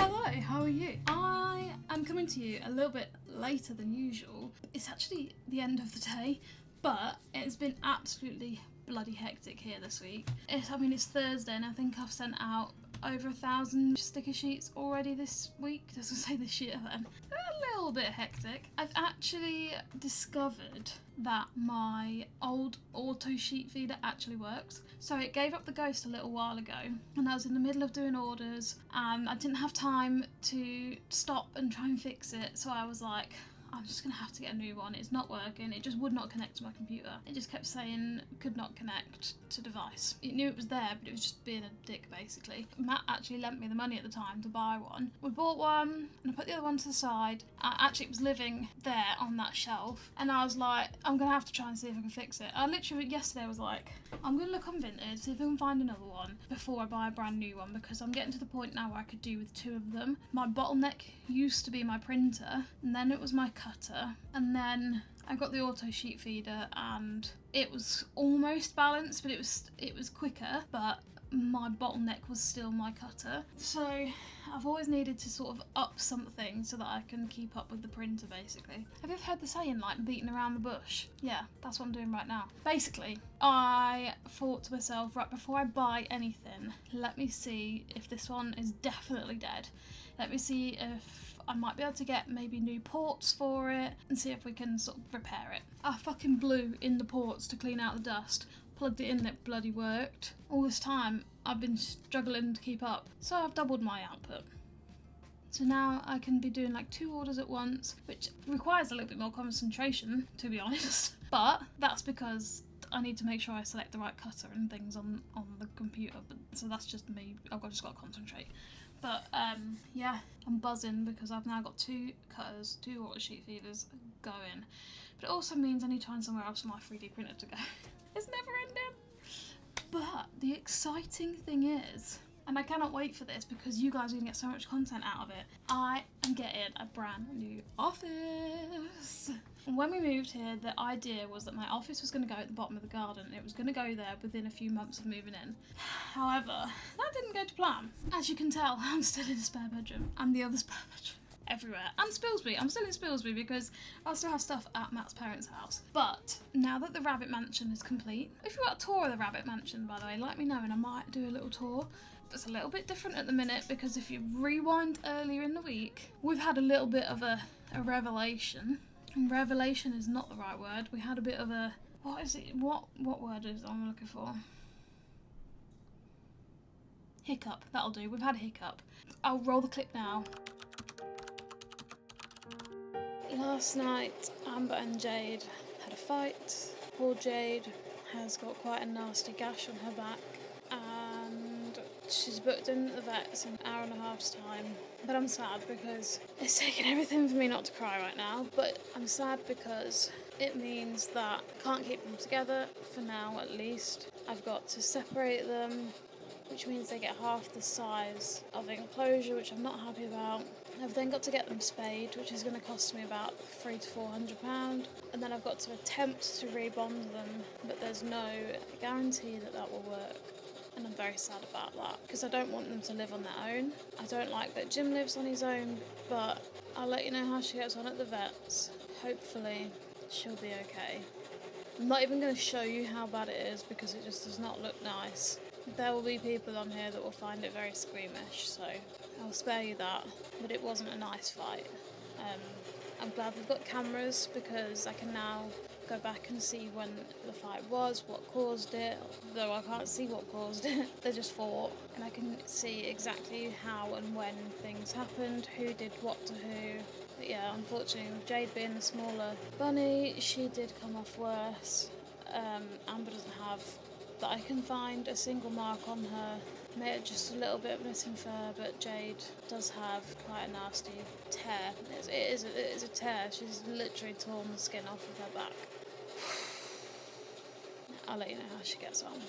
Hello, how are you? I am coming to you a little bit later than usual. It's actually the end of the day, but it's been absolutely bloody hectic here this week. It's Thursday and I think I've sent out over 1,000 sticker sheets already this week. Doesn't say this year then. A little bit hectic. I've actually discovered that my old auto sheet feeder actually works. So it gave up the ghost a little while ago and I was in the middle of doing orders and I didn't have time to stop and try and fix it. So I was like, I'm just going to have to get a new one. It's not working. It just would not connect to my computer. It just kept saying could not connect to device. It knew it was there, but it was just being a dick, basically. Matt actually lent me the money at the time to buy one. We bought one, and I put the other one to the side. Actually, it was living there on that shelf, and I was like, I'm going to have to try and see if I can fix it. I literally, yesterday, was like, I'm going to look on Vinted, see if I can find another one before I buy a brand new one, because I'm getting to the point now where I could do with two of them. My bottleneck used to be my printer, and then it was my cutter, and then I got the auto sheet feeder and it was almost balanced, but it was quicker, but my bottleneck was still my cutter. So I've always needed to sort of up something so that I can keep up with the printer, basically. Have you ever heard the saying, like, beating around the bush? Yeah, that's what I'm doing right now. Basically, I thought to myself, right, before I buy anything, let me see if this one is definitely dead. Let me see if I might be able to get maybe new ports for it and see if we can sort of repair it. I fucking blew in the ports to clean out the dust, plugged it in and it bloody worked. All this time I've been struggling to keep up, so I've doubled my output. So now I can be doing like 2 orders at once, which requires a little bit more concentration, to be honest. But that's because I need to make sure I select the right cutter and things on the computer. But so that's just me. Just got to concentrate. But yeah, I'm buzzing because I've now got 2 cutters, 2 auto sheet feeders going. But it also means I need to find somewhere else for my 3D printer to go. It's never ending. But the exciting thing is, and I cannot wait for this because you guys are going to get so much content out of it, I am getting a brand new office. When we moved here, the idea was that my office was going to go at the bottom of the garden. It was going to go there within a few months of moving in. However, that didn't go to plan. As you can tell, I'm still in a spare bedroom and the other spare bedroom. Everywhere. And Spilsby. I'm still in Spilsby because I still have stuff at Matt's parents' house. But now that the Rabbit Mansion is complete, if you want a tour of the Rabbit Mansion, by the way, let me know and I might do a little tour. It's a little bit different at the minute because if you rewind earlier in the week, we've had a little bit of a revelation. And revelation is not the right word. We had a bit of a... What is it? What word is I'm looking for? Hiccup. That'll do. We've had a hiccup. I'll roll the clip now. Last night, Amber and Jade had a fight. Poor Jade has got quite a nasty gash on her back and she's booked in at the vet's in an hour and a half's time. But I'm sad because it's taking everything for me not to cry right now. But I'm sad because it means that I can't keep them together, for now at least. I've got to separate them, which means they get half the size of the enclosure, which I'm not happy about. I've then got to get them spayed, which is going to cost me about £300 to £400. And then I've got to attempt to rebond them, but there's no guarantee that that will work. And I'm very sad about that, because I don't want them to live on their own. I don't like that Jim lives on his own, but I'll let you know how she gets on at the vet's. Hopefully she'll be okay. I'm not even going to show you how bad it is, because it just does not look nice. There will be people on here that will find it very squeamish, so I'll spare you that. But it wasn't a nice fight. I'm glad we've got cameras because I can now go back and see when the fight was, what caused it, though I can't see what caused it. They just fought, and I can see exactly how and when things happened, who did what to who. But yeah, unfortunately, with Jade being the smaller bunny, she did come off worse. Amber doesn't have, that I can find, a single mark on her. Made it just a little bit missing fur, but Jade does have quite a nasty tear. It is a tear. She's literally torn the skin off of her back. I'll let you know how she gets on.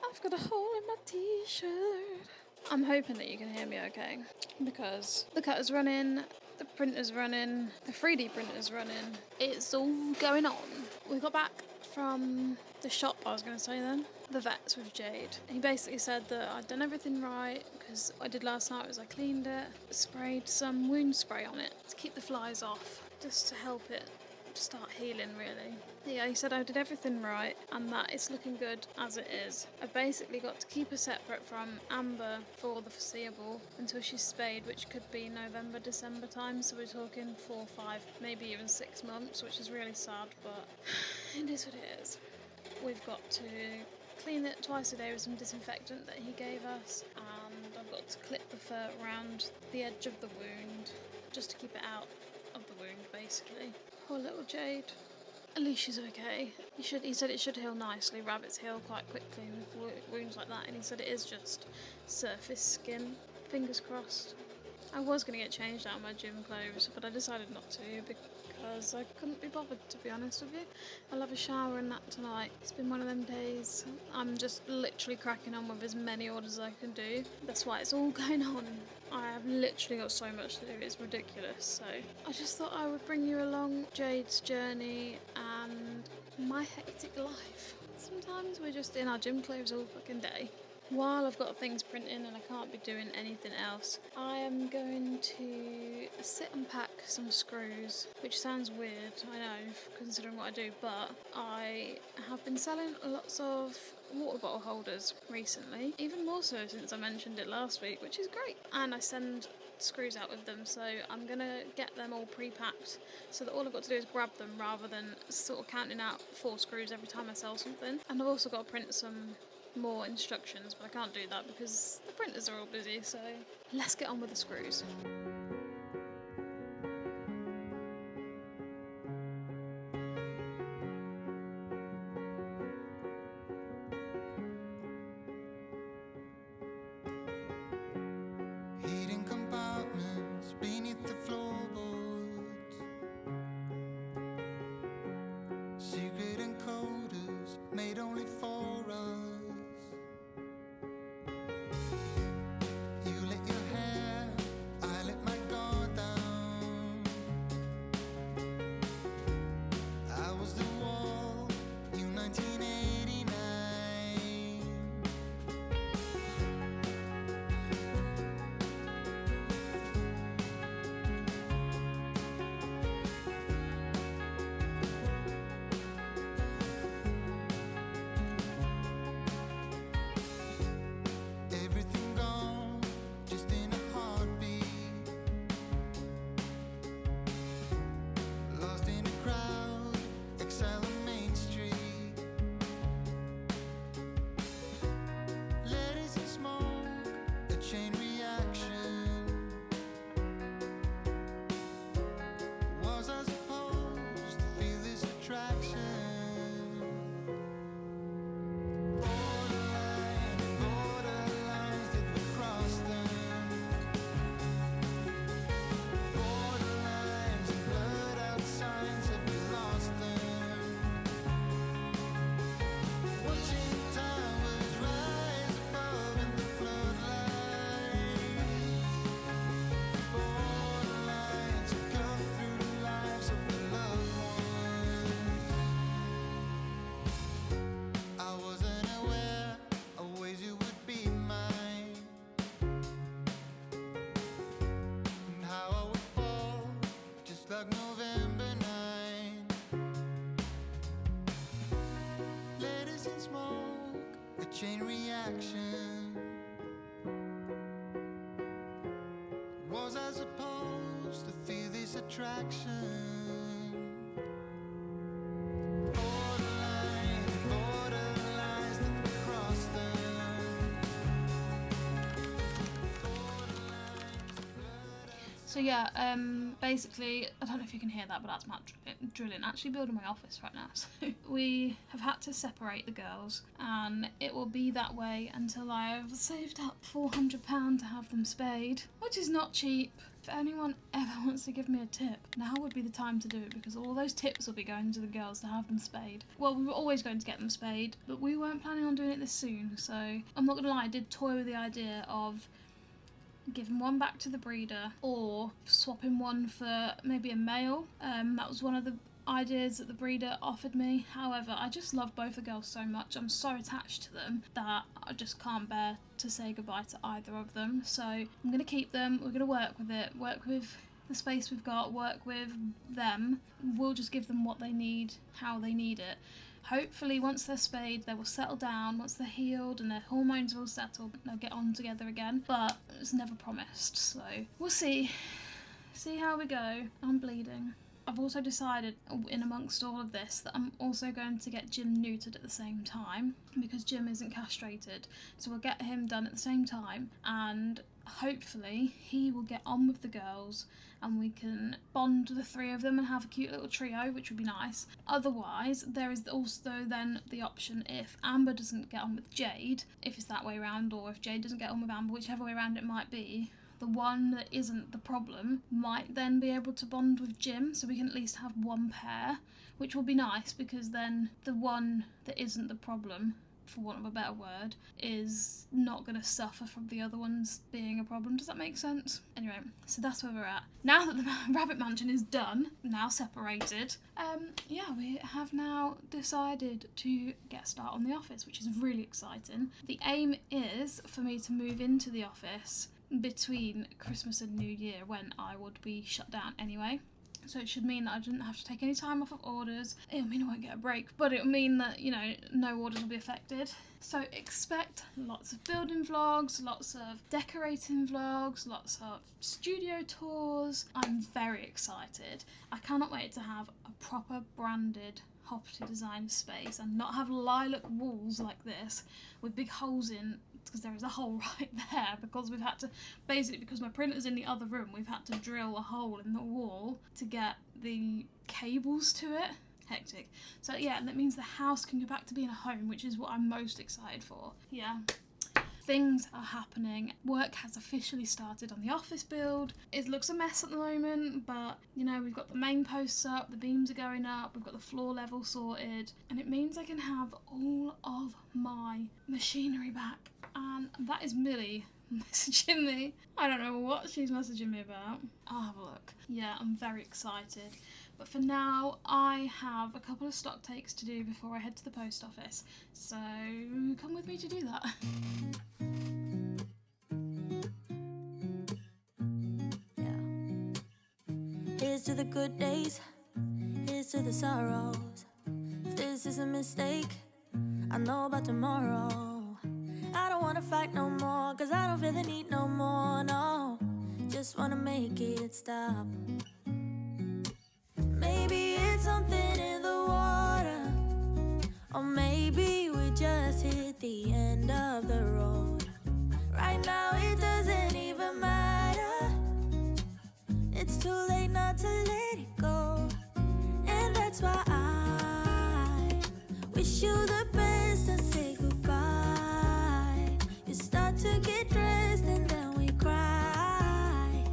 I've got a hole in my t-shirt. I'm hoping that you can hear me okay, because the cutter's running, the printer's running, the 3D printer's running. It's all going on. We got back from the shop, I was going to say then. the vets with Jade. He basically said that I'd done everything right, because what I did last night was I cleaned it, sprayed some wound spray on it to keep the flies off, just to help it start healing, really. Yeah, he said I did everything right and that it's looking good as it is. I've basically got to keep her separate from Amber for the foreseeable until she's spayed, which could be November, December time, so we're talking 4, 5, maybe even 6 months, which is really sad, but it is what it is. We've got to clean it twice a day with some disinfectant that he gave us, and I've got to clip the fur around the edge of the wound just to keep it out of the wound, basically. Poor little Jade. At least she's okay. He said it should heal nicely. Rabbits heal quite quickly with wounds like that, and he said it is just surface skin. Fingers crossed. I was going to get changed out of my gym clothes, but I decided not to because I couldn't be bothered, to be honest with you. I'll have a shower and that tonight. It's been one of them days. I'm just literally cracking on with as many orders as I can do. That's why it's all going on. I have literally got so much to do, it's ridiculous. So I just thought I would bring you along Jade's journey and my hectic life. Sometimes we're just in our gym clothes all fucking day. While I've got things printing and I can't be doing anything else, I am going to sit and pack some screws, which sounds weird, I know, considering what I do, but I have been selling lots of water bottle holders recently, even more so since I mentioned it last week, which is great, and I send screws out with them, so I'm gonna get them all pre-packed so that all I've got to do is grab them rather than sort of counting out 4 screws every time I sell something. And I've also got to print some more instructions, but I can't do that because the printers are all busy, so let's get on with the screws. Hidden compartments beneath the floorboards, secret encoders made only for us. You let your hair, I let my guard down. I was the wall, you 1989. Everything gone, just in a heartbeat. Lost in a crowd, exile on Main Street. Letters and smoke, a chain reaction. Was I supposed to feel this attraction? Borderline and borderlines, did we cross them? Borderlines and blurred out signs, have we lost them? Watching towers rise above in the floodlights. Borderlines have cut through the lives of the loved ones. I wasn't aware of ways you would be mine, and how I would fall just like November 9. Letters and smoke, a chain reaction. Was I supposed to feel this attraction? Borderline and borderlines, did we cross them? Borderlines and blurred out. So yeah, basically, I don't know if you can hear that, but that's Matt drilling, actually building my office right now. So we have had to separate the girls, and it will be that way until I have saved up £400 to have them spayed, which is not cheap. If anyone ever wants to give me a tip, now would be the time to do it, because all those tips will be going to the girls to have them spayed. Well, we were always going to get them spayed, but we weren't planning on doing it this soon, so I'm not gonna lie, I did toy with the idea of giving one back to the breeder or swapping one for maybe a male. That was one of the ideas that the breeder offered me. However, I just love both the girls so much. I'm so attached to them that I just can't bear to say goodbye to either of them. So I'm going to keep them. We're going to work with it, work with the space we've got, work with them. We'll just give them what they need, how they need it. Hopefully once they're spayed they will settle down. Once they're healed and their hormones will settle, they'll get on together again, but it's never promised, so we'll see how we go. I'm bleeding. I've also decided in amongst all of this that I'm also going to get Jim neutered at the same time, because Jim isn't castrated, so we'll get him done at the same time, and hopefully he will get on with the girls and we can bond the three of them and have a cute little trio, which would be nice. Otherwise, there is also then the option, if Amber doesn't get on with Jade, if it's that way around, or if Jade doesn't get on with Amber, whichever way around it might be, the one that isn't the problem might then be able to bond with Jim, so we can at least have one pair, which will be nice, because then the one that isn't the problem, for want of a better word, is not going to suffer from the other ones being a problem. Does that make sense? Anyway, so that's where we're at. Now that the rabbit mansion is done, now separated, we have now decided to get a start on the office, which is really exciting. The aim is for me to move into the office between Christmas and New Year, when I would be shut down anyway. So it should mean that I didn't have to take any time off of orders. It'll mean I won't get a break, but it'll mean that, no orders will be affected. So expect lots of building vlogs, lots of decorating vlogs, lots of studio tours. I'm very excited. I cannot wait to have a proper branded Hoppity design space and not have lilac walls like this with big holes in, because there is a hole right there, because we've had to, basically because my printer's in the other room, we've had to drill a hole in the wall to get the cables to it. Hectic. So yeah, that means the house can go back to being a home, which is what I'm most excited for. Yeah. Things are happening. Work has officially started on the office build. It looks a mess at the moment, but we've got the main posts up, the beams are going up, we've got the floor level sorted, and it means I can have all of my machinery back. And that is Millie messaging me. I don't know what she's messaging me about. I'll have a look. Yeah, I'm very excited. But for now, I have a couple of stock takes to do before I head to the post office. So come with me to do that. Yeah. Here's to the good days. Here's to the sorrows. If this is a mistake, I know about tomorrow. I don't wanna fight no more, cause I don't feel the need no more, no. Just wanna make it stop. Maybe it's something in the water, or maybe we just hit the end of the road. Right now it doesn't even matter. It's too late not to let it go. And that's why I wish you the best and say goodbye. You start to get dressed and then we cry,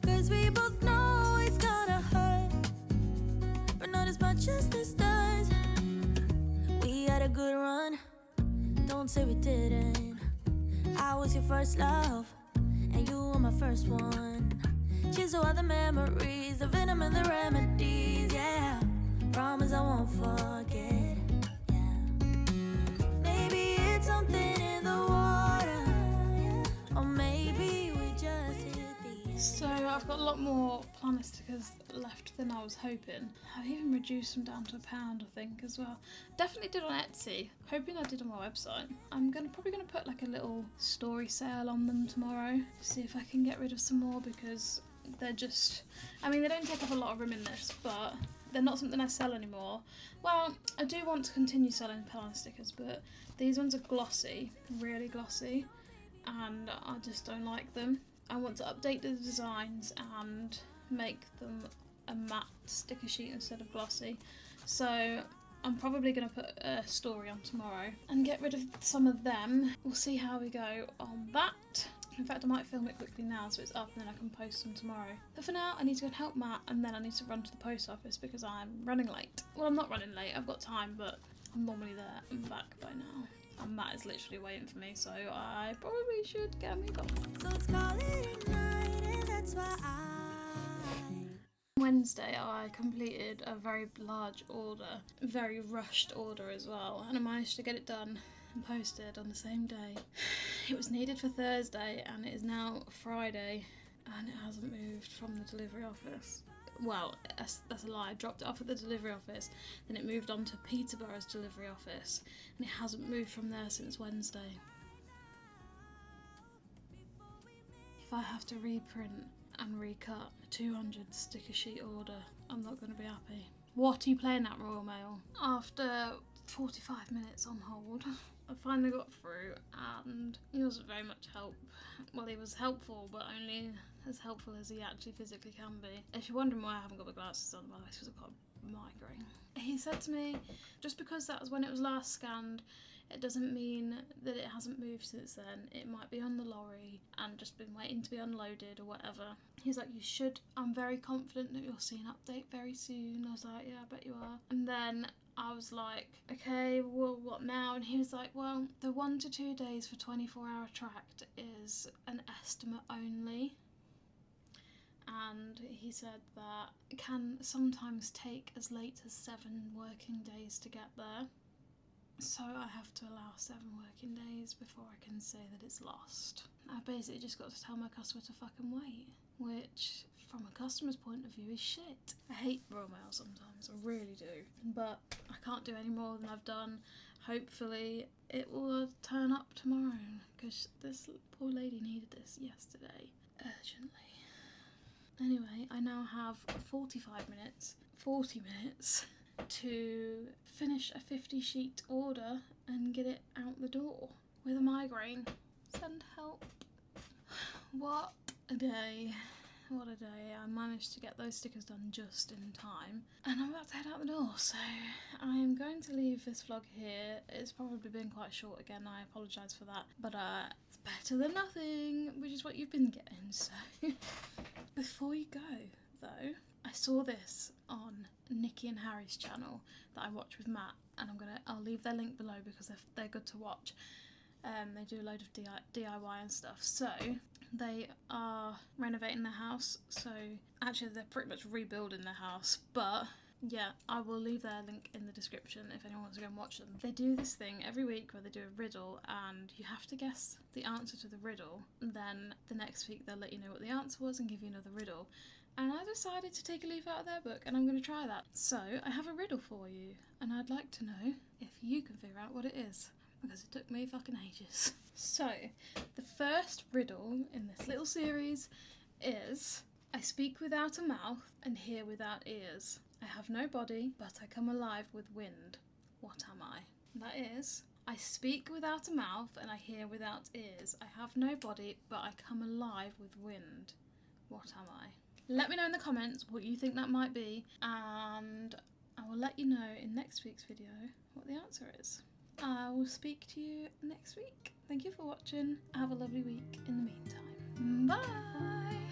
cause we both know it's gonna hurt, but not as much as this does. We had a good run, don't say we didn't. I was your first love, and you were my first one. Cheers to all the memories, the venom and the remedies, yeah. Promise I won't forget, yeah. Maybe it's something in the water, yeah. Or maybe we just hit the end. So I've got a lot more planner stickers left than I was hoping. I even reduced them down to £1, I think, as well. Definitely did on Etsy, hoping I did on my website. I'm probably gonna put like a little story sale on them tomorrow, see if I can get rid of some more, because they're just, they don't take up a lot of room in this, but they're not something I sell anymore. Well, I do want to continue selling planner stickers, but these ones are glossy, really glossy, and I just don't like them. I want to update the designs and make them a matte sticker sheet instead of glossy. So I'm probably going to put a story on tomorrow and get rid of some of them. We'll see how we go on that. In fact, I might film it quickly now so it's up and then I can post them tomorrow. But for now, I need to go and help Matt, and then I need to run to the post office because I'm running late. Well, I'm not running late, I've got time, but I'm normally there. I'm back by now. And Matt is literally waiting for me, so I probably should get a move on. So let's call it a night, and that's why Wednesday I completed a very large order, very rushed order as well, and I managed to get it done and posted on the same day. It was needed for Thursday and it is now Friday and it hasn't moved from the delivery office. Well, that's a lie. I dropped it off at the delivery office, then it moved on to Peterborough's delivery office, and it hasn't moved from there since Wednesday. If I have to reprint and recut a 200 sticker sheet order, I'm not going to be happy. What are you playing at, Royal Mail? After 45 minutes on hold, I finally got through and he wasn't very much help. Well, he was helpful, but only as helpful as he actually physically can be. If you're wondering why I haven't got my glasses on, well, it's because I've got a migraine. He said to me, just because that was when it was last scanned, it doesn't mean that it hasn't moved since then. It might be on the lorry and just been waiting to be unloaded or whatever. He's like, I'm very confident that you'll see an update very soon. I was like, yeah, I bet you are. And then I was like, okay, well, what now? And he was like, well, the 1 to 2 days for 24-hour tracked is an estimate only. And he said that it can sometimes take as late as 7 working days to get there. So I have to allow 7 working days before I can say that it's lost. I basically just got to tell my customer to fucking wait, which from a customer's point of view is shit. I hate Royal Mail sometimes, I really do. But I can't do any more than I've done. Hopefully it will turn up tomorrow, because this poor lady needed this yesterday, urgently. Anyway, I now have 40 minutes to finish a 50 sheet order and get it out the door with a migraine. Send help. What a day. What a day. I managed to get those stickers done just in time and I'm about to head out the door, so I'm going to leave this vlog here. It's probably been quite short again, I apologise for that, but it's better than nothing, which is what you've been getting. So before you go though, I saw this on Nikki and Harry's channel that I watch with Matt, and I'll leave their link below because they're good to watch. They do a load of DIY and stuff. So they are renovating their house. So actually they're pretty much rebuilding their house. But yeah, I will leave their link in the description if anyone wants to go and watch them. They do this thing every week where they do a riddle and you have to guess the answer to the riddle. Then the next week they'll let you know what the answer was and give you another riddle. And I decided to take a leaf out of their book and I'm going to try that. So I have a riddle for you and I'd like to know if you can figure out what it is, because it took me fucking ages. So the first riddle in this little series is: I speak without a mouth and hear without ears. I have no body, but I come alive with wind. What am I? That is: I speak without a mouth and I hear without ears. I have no body, but I come alive with wind. What am I? Let me know in the comments what you think that might be, and I will let you know in next week's video what the answer is. I will speak to you next week. Thank you for watching. Have a lovely week in the meantime. Bye!